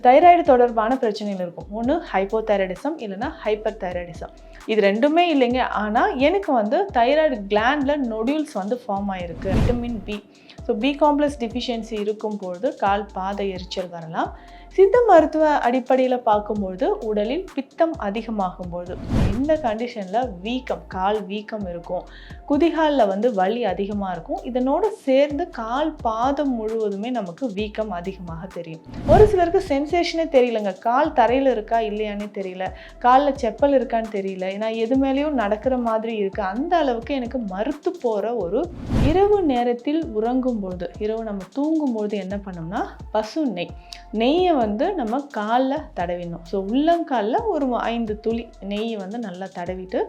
Thyroid தொடர்பான பிரச்சனைகள் இருக்கும். ஒன்று ஹைப்போதைராய்டிசம் இல்லைன்னா ஹைப்பர் தைராய்டிசம். இது ரெண்டுமே இல்லைங்க. ஆனால் எனக்கு வந்து தைராய்டு கிளாண்டில் நொடியூல்ஸ் வந்து ஃபார்ம் ஆகிருக்கு. Vitamin B, so B complex deficiency இருக்கும்பொழுது கால் பாத எரிச்சல் வரலாம். சித்த மருத்துவ அடிப்படையில் பார்க்கும்பொழுது உடலில் பித்தம் அதிகமாகும்போது இந்த கண்டிஷனில் வீக்கம், கால் வீக்கம் இருக்கும். குதிகாலில் வந்து வலி அதிகமாக இருக்கும். இதனோடு சேர்ந்து கால் பாதம் முழுவதுமே நமக்கு வீக்கம் அதிகமாக தெரியும். ஒரு சிலருக்கு சென்சேஷனே தெரியலங்க. கால் தரையில் இருக்கா இல்லையானே தெரியல, காலில் செப்பல் இருக்கான்னு தெரியல, நான் எது மேலேயும் நடக்கிற மாதிரி இருக்கு. அந்த அளவுக்கு எனக்கு மறுத்து போகிற ஒரு இரவு நேரத்தில் உறங்கும்பொழுது, இரவு நம்ம தூங்கும்பொழுது என்ன பண்ணோம்னா பசு நெய்யை வந்து நம்ம காலில் தடவிடணும். ஸோ உள்ளங்காலில் ஒரு 5 துளி நெய்யை வந்து நல்லா தடவிட்டு.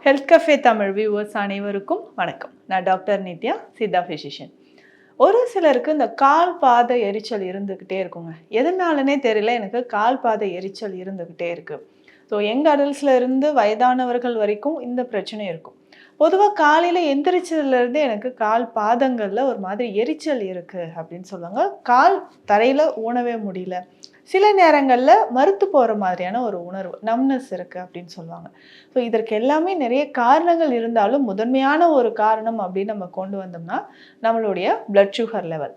ஹெல்த் கஃபே தமிழ் வியூவர்ஸ் அனைவருக்கும் வணக்கம். நான் டாக்டர் நித்யா, சித்தா ஃபிசிஷியன். ஒரு சிலருக்கு இந்த கால் பாத எரிச்சல் இருந்துக்கிட்டே இருக்குங்க. எதனாலனே தெரியல, எனக்கு கால் பாத எரிச்சல் இருந்துக்கிட்டே இருக்கு. ஸோ யங் அடல்ட்ஸில் இருந்து வயதானவர்கள் வரைக்கும் இந்த பிரச்சனை இருக்கும். பொதுவாக காலையில் எந்திரிச்சதுலேருந்து எனக்கு கால் பாதங்களில் ஒரு மாதிரி எரிச்சல் இருக்குது அப்படின்னு சொல்லுவாங்க. கால் தரையில் ஊனவே முடியல, சில நேரங்களில் மறுத்து போகிற மாதிரியான ஒரு உணர்வு, நம்னஸ் இருக்குது அப்படின்னு சொல்லுவாங்க. ஸோ இதற்கு எல்லாமே நிறைய காரணங்கள் இருந்தாலும் முதன்மையான ஒரு காரணம் அப்படின்னு நம்ம கொண்டு வந்தோம்னா நம்மளுடைய பிளட் சுகர் லெவல்.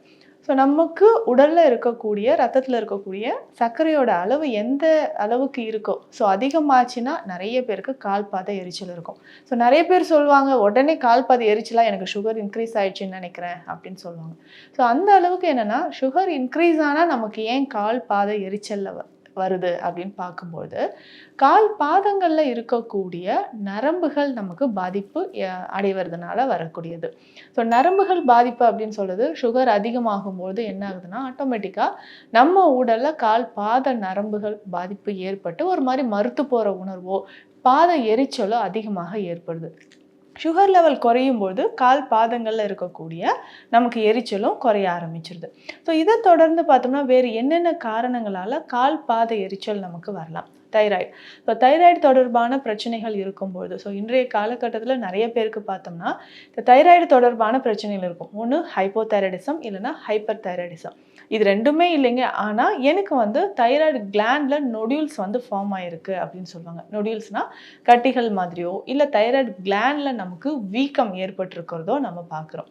ஸோ நமக்கு உடலில் இருக்கக்கூடிய, ரத்தத்தில் இருக்கக்கூடிய சர்க்கரையோட அளவு எந்த அளவுக்கு இருக்கோ, ஸோ அதிகமாச்சுன்னா நிறைய பேருக்கு கால் பாத எரிச்சல் இருக்கும். ஸோ நிறைய பேர் சொல்லுவாங்க, உடனே கால் பாத எரிச்சலாக எனக்கு சுகர் இன்க்ரீஸ் ஆயிடுச்சுன்னு நினைக்கிறேன் அப்படின்னு சொல்லுவாங்க. ஸோ அந்த அளவுக்கு என்னென்னா, சுகர் இன்க்ரீஸ் ஆனால் நமக்கு ஏன் கால் பாத எரிச்சலில் வருது அப்படின்னு பார்க்கும்போது, கால் பாதங்களில் இருக்கக்கூடிய நரம்புகள் நமக்கு பாதிப்பு அடைவதனால வரக்கூடியது. ஸோ நரம்புகள் பாதிப்பு அப்படின்னு சொல்கிறது, சுகர் அதிகமாகும்போது என்ன ஆகுதுன்னா ஆட்டோமேட்டிக்காக நம்ம உடலில் கால் பாத நரம்புகள் பாதிப்பு ஏற்பட்டு ஒரு மாதிரி மறுத்து போகிற உணர்வோ பாத எரிச்சலோ அதிகமாக ஏற்படுது. சுகர் லெவல் குறையும் போது கால் பாதங்களில் இருக்கக்கூடிய நமக்கு எரிச்சலும் குறைய ஆரம்பிச்சிருது. ஸோ இதை தொடர்ந்து பார்த்தோம்னா வேறு என்னென்ன காரணங்களால் கால் பாத எரிச்சல் நமக்கு வரலாம்? தைராய்டு. இப்போ தைராய்டு தொடர்பான பிரச்சனைகள் இருக்கும்பொழுது, ஸோ இன்றைய காலகட்டத்தில் நிறைய பேருக்கு பார்த்தோம்னா இந்த தைராய்டு தொடர்பான பிரச்சனைகள் இருக்கும். ஒன்று ஹைப்போதைராய்டிசம் இல்லைன்னா ஹைப்பர் தைராய்டிசம். இது ரெண்டுமே இல்லைங்க. ஆனால் எனக்கு வந்து தைராய்டு கிளாண்டில் நொடியூல்ஸ் வந்து ஃபார்ம் ஆகிருக்கு அப்படின்னு சொல்லுவாங்க. நொடியூல்ஸ்னால் கட்டிகள் மாதிரியோ இல்லை தைராய்டு கிளாண்டில் நமக்கு வீக்கம் ஏற்பட்டிருக்கிறதோ நம்ம பார்க்குறோம்.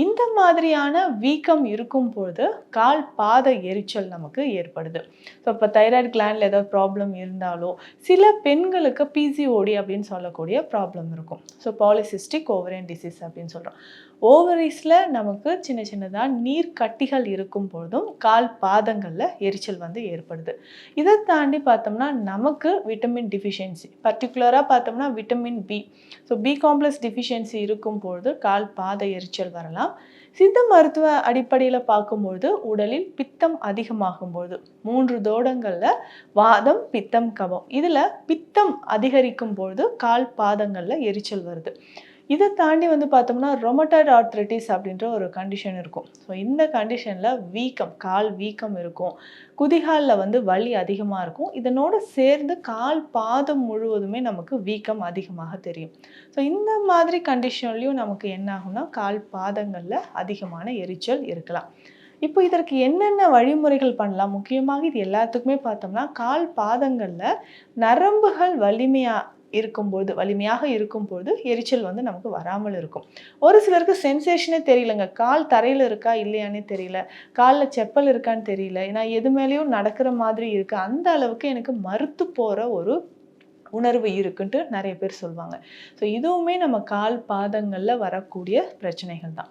இந்த மாதிரியான வீக்கம் இருக்கும்பொழுது கால் பாத எரிச்சல் நமக்கு ஏற்படுது. ஸோ இப்போ தைராய்டு கிளாண்டில் ஏதாவது ப்ராப்ளம் இருந்தாலோ, சில பெண்களுக்கு பிசிஓடி அப்படின்னு சொல்லக்கூடிய ப்ராப்ளம் இருக்கும். ஸோ பாலிசிஸ்டிக் ஓவரியன் டிசீஸ் அப்படின்னு சொல்கிறோம். ஓவரிஸில் நமக்கு சின்ன சின்னதாக நீர் கட்டிகள் இருக்கும் பொழுதும் கால் பாதங்களில் எரிச்சல் வந்து ஏற்படுது. இதை தாண்டி பார்த்தோம்னா நமக்கு விட்டமின் டிஃபிஷியன்சி, பர்டிகுலராக பார்த்தோம்னா vitamin B, so B complex deficiency இருக்கும் பொழுது கால் பாத எரிச்சல் வரலாம். சித்த மருத்துவ அடிப்படையில் பார்க்கும்பொழுது உடலில் பித்தம் அதிகமாகும்போது 3 தோடங்களில் வாதம், பித்தம், கபம், இதில் பித்தம் அதிகரிக்கும் பொழுது கால் பாதங்களில் எரிச்சல் வருது. இதை தாண்டி வந்து பார்த்தோம்னா ரொமட்டாய்டு ஆர்த்ரைட்டிஸ் அப்படின்ற ஒரு கண்டிஷன் இருக்கும். ஸோ இந்த கண்டிஷனில் வீக்கம், கால் வீக்கம் இருக்கும். குதிகாலில் வந்து வலி அதிகமாக இருக்கும். இதனோடு சேர்ந்து கால் பாதம் முழுவதுமே நமக்கு வீக்கம் அதிகமாக தெரியும். ஸோ இந்த மாதிரி கண்டிஷன்லையும் நமக்கு என்ன ஆகும்னா கால் பாதங்களில் அதிகமான எரிச்சல் இருக்கலாம். இப்போ இதற்கு என்னென்ன வழிமுறைகள் பண்ணலாம்? முக்கியமாக இது எல்லாத்துக்குமே பார்த்தோம்னா கால் பாதங்களில் நரம்புகள் வலிமையாக இருக்கும்போது எரிச்சல் வந்து நமக்கு வராமல் இருக்கும். ஒரு சிலருக்கு சென்சேஷனே தெரியலங்க. கால் தரையில் இருக்கா இல்லையானே தெரியல, காலில் செப்பல் இருக்கான்னு தெரியல, நான் எது மேலேயும் நடக்கிற மாதிரி இருக்கு. அந்த அளவுக்கு எனக்கு மறுத்து போகிற ஒரு உணர்வு இருக்குன்ட்டு நிறைய பேர் சொல்லுவாங்க. ஸோ இதுவுமே நம்ம கால் பாதங்களில் வரக்கூடிய பிரச்சனைகள் தான்.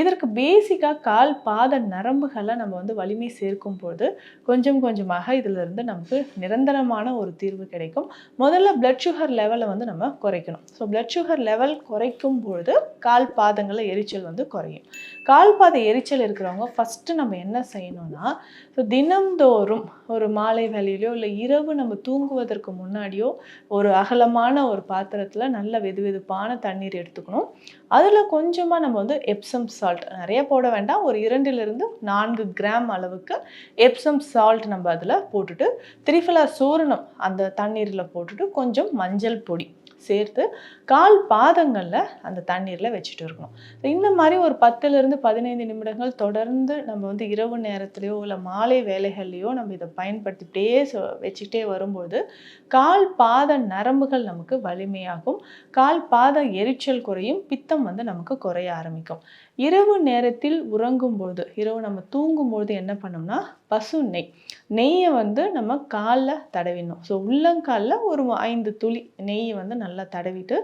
இதற்கு பேசிக்காக கால் பாத நரம்புகளை நம்ம வந்து வலிமை சேர்க்கும் பொழுது கொஞ்சம் கொஞ்சமாக இதிலிருந்து நமக்கு நிரந்தரமான ஒரு தீர்வு கிடைக்கும். முதல்ல பிளட் சுகர் லெவலை வந்து நம்ம குறைக்கணும். ஸோ பிளட் சுகர் லெவல் குறைக்கும் பொழுது கால் பாதங்களில் எரிச்சல் வந்து குறையும். கால் பாத எரிச்சல் இருக்கிறவங்க ஃபஸ்ட்டு நம்ம என்ன செய்யணும்னா, ஸோ தினம்தோறும் ஒரு மாலை வேளையிலையோ இல்லை இரவு நம்ம தூங்குவதற்கு முன்னாடியோ ஒரு அகலமான ஒரு பாத்திரத்தில் நல்ல வெதுவெதுப்பான தண்ணீர் எடுத்துக்கணும். அதில் கொஞ்சமாக நம்ம வந்து எப்சம் சால்ட், நிறைய போட வேண்டாம், ஒரு 2-4 கிராம் அளவுக்கு எப்சம் சால்ட் நம்ம அதில் போட்டுட்டு, திரிஃபலா சூரணம் அந்த தண்ணீரில் போட்டுட்டு கொஞ்சம் மஞ்சள் பொடி, சேர்த்து கால் பாதங்களில் அந்த தண்ணீரில் வச்சுட்டு இருக்கணும். இந்த மாதிரி ஒரு 10லிருந்து 15 நிமிடங்கள் தொடர்ந்து நம்ம வந்து இரவு நேரத்துலையோ இல்லை மாலை வேலைகள்லையோ நம்ம இதை பயன்படுத்திகிட்டே வச்சுக்கிட்டே வரும்போது கால் பாத நரம்புகள் நமக்கு வலிமையாகும், கால் பாத எரிச்சல் குறையும், பித்தம் வந்து நமக்கு குறைய ஆரம்பிக்கும். இரவு நேரத்தில் உறங்கும்போது, இரவு நம்ம தூங்கும்போது என்ன பண்ணோம்னா பசு நெய்யை வந்து நம்ம காலில் தடவிடணும். ஸோ உள்ளங்காலில் ஒரு 5 துளி நெய்யை வந்து நல்லா தடவிட்டு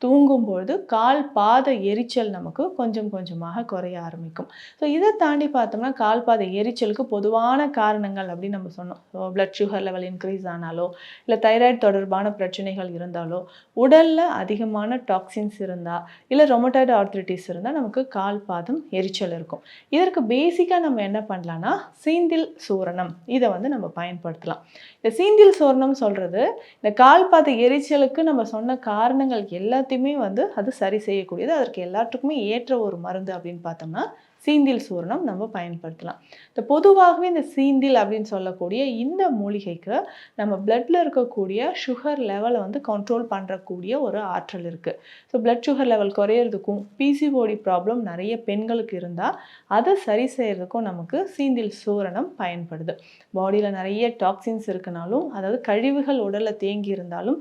தூங்கும்பொழுது கால் பாத எரிச்சல் நமக்கு கொஞ்சம் கொஞ்சமாக குறைய ஆரம்பிக்கும். ஸோ இதை தாண்டி பார்த்தோம்னா கால் பாத எரிச்சலுக்கு பொதுவான காரணங்கள் அப்படின்னு நம்ம சொன்னோம். So blood sugar level increase ஆனாலோ இல்லை தைராய்டு தொடர்பான பிரச்சனைகள் இருந்தாலோ, உடலில் அதிகமான டாக்ஸின்ஸ் இருந்தால், இல்லை ரொமட்டாய்டு ஆர்த்ரிட்டிஸ் இருந்தால் நமக்கு கால் பாதம் எரிச்சல் இருக்கும். இதற்கு பேசிக்காக நம்ம என்ன பண்ணலான்னா சீந்தில் சூரணம் இதை வந்து நம்ம பயன்படுத்தலாம். இந்த சீந்தில் சூரணம் சொல்கிறது இந்த கால் பாத எரிச்சலுக்கு நம்ம சொன்ன காரணங்கள் எல்லாத்தையுமே வந்து அது சரி செய்யக்கூடியது. அதற்கு எல்லாத்துக்குமே ஏற்ற ஒரு மருந்து அப்படின்னு பார்த்தோம்னா சீந்தில் சூரணம் நம்ம பயன்படுத்தலாம். இந்த பொதுவாகவே இந்த சீந்தில் அப்படின்னு சொல்லக்கூடிய இந்த மூலிகைக்கு நம்ம பிளட்டில் இருக்கக்கூடிய சுகர் லெவலை வந்து கண்ட்ரோல் பண்ணுறக்கூடிய ஒரு ஆற்றல் இருக்குது. ஸோ பிளட் சுகர் லெவல் குறையிறதுக்கும், பிசிஓடி ப்ராப்ளம் நிறைய பெண்களுக்கு இருந்தால் அதை சரி செய்கிறதுக்கும் நமக்கு சீந்தில் சூரணம் பயன்படுது. பாடியில் நிறைய டாக்ஸின்ஸ் இருக்குனாலும், அதாவது கழிவுகள் உடலில் தேங்கி இருந்தாலும்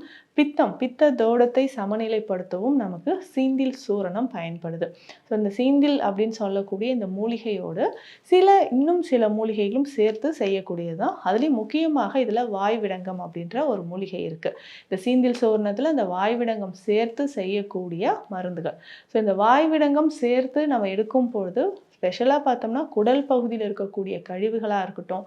பித்த தோடத்தை சமநிலைப்படுத்தவும் நமக்கு சீந்தில் சூரணம் பயன்படுது. ஸோ இந்த சீந்தில் அப்படின்னு சொல்லக்கூடிய இந்த மூலிகையோடு இன்னும் சில மூலிகைகளும் சேர்த்து செய்யக்கூடியது தான். அதுலேயும் முக்கியமாக இதில் வாய்விடங்கம் அப்படின்ற ஒரு மூலிகை இருக்குது. இந்த சீந்தில் சூரணத்தில் இந்த வாய்விடங்கம் சேர்த்து செய்யக்கூடிய மருந்துகள். ஸோ இந்த வாய்விடங்கம் சேர்த்து நம்ம எடுக்கும் பொழுது ஸ்பெஷலாக பார்த்தோம்னா குடல் பகுதியில் இருக்கக்கூடிய கழிவுகளாக இருக்கட்டும்,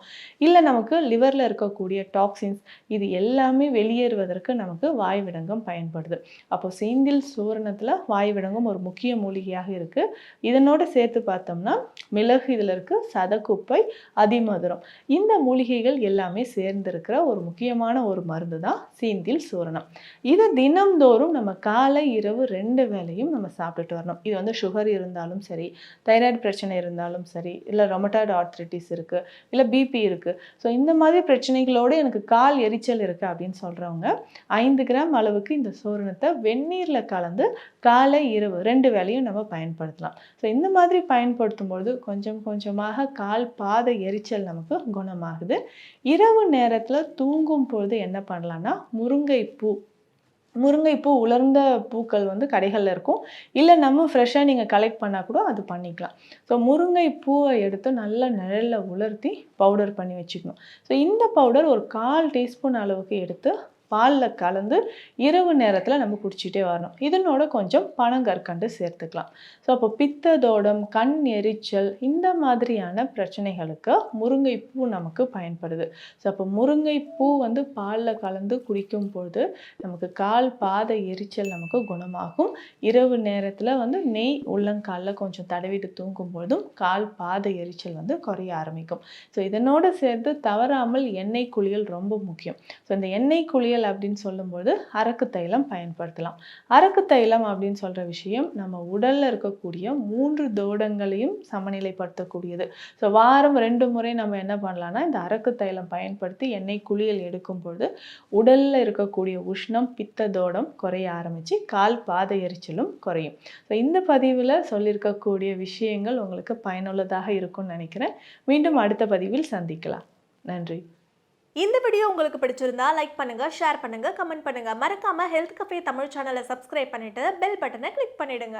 இல்லை நமக்கு லிவரில் இருக்கக்கூடிய டாக்ஸின்ஸ் இது எல்லாமே வெளியேறுவதற்கு நமக்கு வாய்விடங்கம் பயன்படுது. அப்போ சீந்தில் சூரணத்தில் வாய்விடங்கம் ஒரு முக்கிய மூலிகையாக இருக்குது. இதனோடு சேர்த்து பார்த்தோம்னா மிளகு இதில் இருக்குது, சதக்குப்பை, அதிமதுரம், இந்த மூலிகைகள் எல்லாமே சேர்ந்திருக்கிற ஒரு முக்கியமான ஒரு மருந்து தான் சீந்தில் சூரணம். இது தினம்தோறும் நம்ம காலை இரவு 2 வேளையும் நம்ம சாப்பிட்டுட்டு வரணும். இது வந்து சுகர் இருந்தாலும் சரி, தைராய்டு பிரச்சனை இருந்தாலும் சரி, இல்லை ரொமட்டாய்டு ஆர்த்ரிட்டிஸ் இருக்குது, இல்லை பிபி இருக்குது, ஸோ இந்த மாதிரி பிரச்சனைகளோடு எனக்கு கால் எரிச்சல் இருக்குது அப்படின்னு சொல்கிறவங்க 5 கிராம் அளவுக்கு இந்த சூரணத்தை வெந்நீரில் கலந்து காலை இரவு 2 வேளையும் நம்ம பயன்படுத்தலாம். ஸோ இந்த மாதிரி பயன்படுத்தும் பொழுது கொஞ்சம் கொஞ்சமாக கால் பாத எரிச்சல் நமக்கு குணமாகுது. இரவு நேரத்தில் தூங்கும் பொழுது என்ன பண்ணலான்னா முருங்கைப்பூ உலர்ந்த பூக்கள் வந்து கடைகளில் இருக்கும், இல்லை நம்ம ஃப்ரெஷ்ஷாக நீங்கள் கலெக்ட் பண்ணால் கூட அது பண்ணிக்கலாம். ஸோ முருங்கைப்பூவை எடுத்து நல்லா நிழலில் உலர்த்தி பவுடர் பண்ணி வச்சுக்கணும். ஸோ இந்த பவுடர் ஒரு 1/4 டீஸ்பூன் அளவுக்கு எடுத்து பாலில் கலந்து இரவு நேரத்தில் நம்ம குடிச்சிட்டே வரணும். இதனோட கொஞ்சம் பனங்கற்கண்டு சேர்த்துக்கலாம். ஸோ அப்போ பித்ததோடம், கண் எரிச்சல் இந்த மாதிரியான பிரச்சனைகளுக்கு முருங்கைப்பூ நமக்கு பயன்படுது. ஸோ அப்போ முருங்கைப்பூ வந்து பாலில் கலந்து குடிக்கும் பொழுது நமக்கு கால் பாத எரிச்சல் நமக்கு குணமாகும். இரவு நேரத்தில் வந்து நெய் உள்ளங்காலில் கொஞ்சம் தடவிட்டு தூங்கும் பொழுதும் கால் பாத எரிச்சல் வந்து குறைய ஆரம்பிக்கும். ஸோ இதனோடு சேர்த்து தவறாமல் எண்ணெய் குளியல் ரொம்ப முக்கியம். ஸோ இந்த எண்ணெய் குளியல் அப்படின்னு சொல்லும்போது அரக்கு தைலம் பயன்படுத்தலாம். அரக்கு தைலம் அப்படின்னு சொல்கிற விஷயம் நம்ம உடலில் இருக்கக்கூடிய 3 தோடங்களையும் சமநிலைப்படுத்தக்கூடியது. ஸோ வாரம் 2 முறை நம்ம என்ன பண்ணலாம்னா இந்த அரக்கு தைலம் பயன்படுத்தி எண்ணெய் குளியல் எடுக்கும் பொழுது உடலில் இருக்கக்கூடிய உஷ்ணம், பித்த தோடம் குறைய ஆரம்பித்து கால் பாத எரிச்சலும் குறையும். ஸோ இந்த பதிவில் சொல்லியிருக்கக்கூடிய விஷயங்கள் உங்களுக்கு பயனுள்ளதாக இருக்கும்னு நினைக்கிறேன். மீண்டும் அடுத்த பதிவில் சந்திக்கலாம். நன்றி. இந்த வீடியோ உங்களுக்கு பிடிச்சிருந்தா லைக் பண்ணுங்க, ஷேர் பண்ணுங்க, கமெண்ட் பண்ணுங்க. மறக்காம ஹெல்த் கஃபே தமிழ் சேனலை சப்ஸ்கிரைப் பண்ணிட்டு பெல் பட்டனை கிளிக் பண்ணிடுங்க.